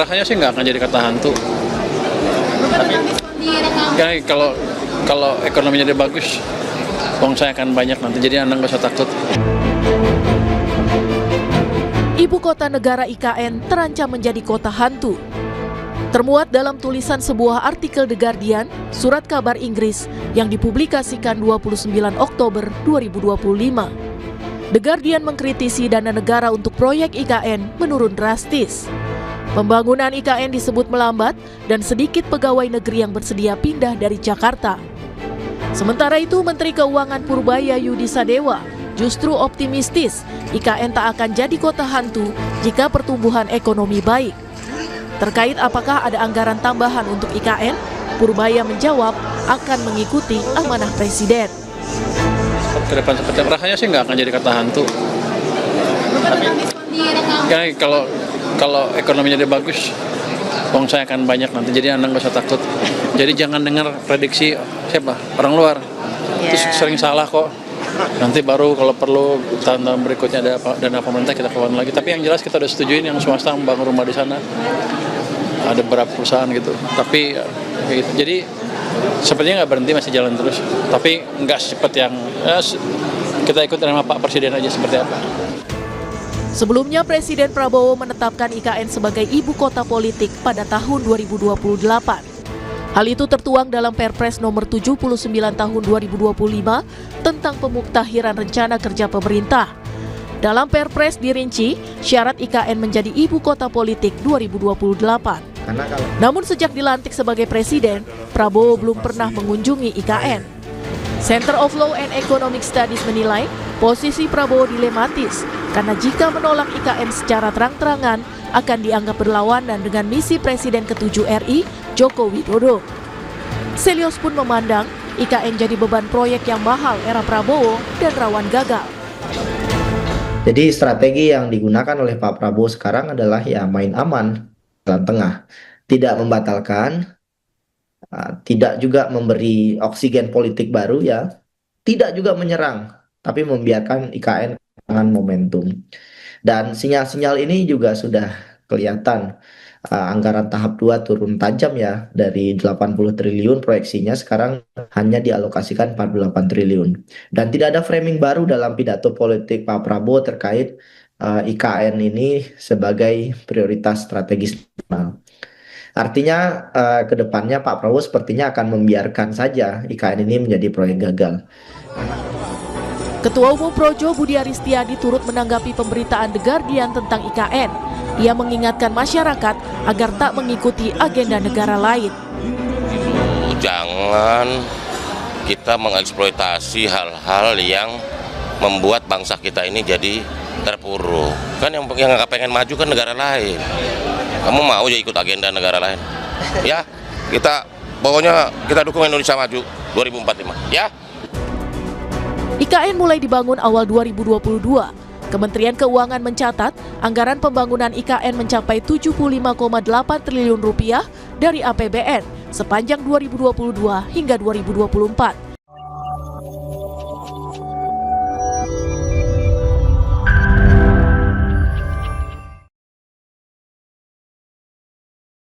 rasanya sih nggak akan jadi kata hantu. Tapi ya kalau ekonominya dia bagus, uang saya akan banyak nanti, jadi Anda nggak usah takut. Ibu kota negara IKN terancam menjadi kota hantu. Termuat dalam tulisan sebuah artikel The Guardian, surat kabar Inggris yang dipublikasikan 29 Oktober 2025. The Guardian mengkritisi dana negara untuk proyek IKN menurun drastis. Pembangunan IKN disebut melambat dan sedikit pegawai negeri yang bersedia pindah dari Jakarta. Sementara itu, Menteri Keuangan Purbaya Yudi Sadewa justru optimistis IKN tak akan jadi kota hantu jika pertumbuhan ekonomi baik. Terkait apakah ada anggaran tambahan untuk IKN, Purbaya menjawab akan mengikuti amanah Presiden. Ke depan seperti apa? Rasanya sih nggak akan jadi kata hantu. Tapi ya kalau ekonominya dia bagus, uang saya akan banyak nanti, jadi Anda nggak usah takut. Jadi jangan dengar prediksi siapa orang luar, itu sering salah kok. Nanti baru kalau perlu tahun berikutnya ada dana pemerintah kita keluar lagi. Tapi yang jelas kita udah setujuin yang swasta membangun rumah di sana. Ada beberapa perusahaan gitu. Tapi gitu. Jadi sepertinya nggak berhenti, masih jalan terus. Tapi nggak secepat yang kita ikut dengan Pak Presiden aja seperti apa. Sebelumnya Presiden Prabowo menetapkan IKN sebagai ibu kota politik pada tahun 2028. Hal itu tertuang dalam Perpres nomor 79 tahun 2025 tentang pemuktahiran rencana kerja pemerintah. Dalam Perpres dirinci syarat IKN menjadi ibu kota politik 2028. Namun sejak dilantik sebagai presiden, Prabowo belum pernah mengunjungi IKN. Center of Law and Economic Studies menilai posisi Prabowo dilematis karena jika menolak IKN secara terang-terangan akan dianggap berlawanan dengan misi Presiden ke-7 RI, Joko Widodo. Selios pun memandang IKN jadi beban proyek yang mahal era Prabowo dan rawan gagal. Jadi strategi yang digunakan oleh Pak Prabowo sekarang adalah ya main aman, jalan tengah. Tidak membatalkan, tidak juga memberi oksigen politik baru ya, tidak juga menyerang, tapi membiarkan IKN kehilangan momentum. Dan sinyal-sinyal ini juga sudah kelihatan. Anggaran tahap 2 turun tajam ya, dari 80 triliun proyeksinya sekarang hanya dialokasikan 48 triliun. Dan tidak ada framing baru dalam pidato politik Pak Prabowo terkait IKN ini sebagai prioritas strategis nasional. Artinya ke depannya Pak Prabowo sepertinya akan membiarkan saja IKN ini menjadi proyek gagal. Ketua Umum Projo Budi Aristiadi turut menanggapi pemberitaan The Guardian tentang IKN. Ia mengingatkan masyarakat agar tak mengikuti agenda negara lain. Jangan kita mengeksploitasi hal-hal yang membuat bangsa kita ini jadi terpuruk. Kan yang nggak pengen maju kan negara lain. Kamu mau ya ikut agenda negara lain? Ya, pokoknya kita dukung Indonesia maju 2045. Ya. IKN mulai dibangun awal 2022. Kementerian Keuangan mencatat anggaran pembangunan IKN mencapai 75,8 triliun rupiah dari APBN sepanjang 2022 hingga 2024.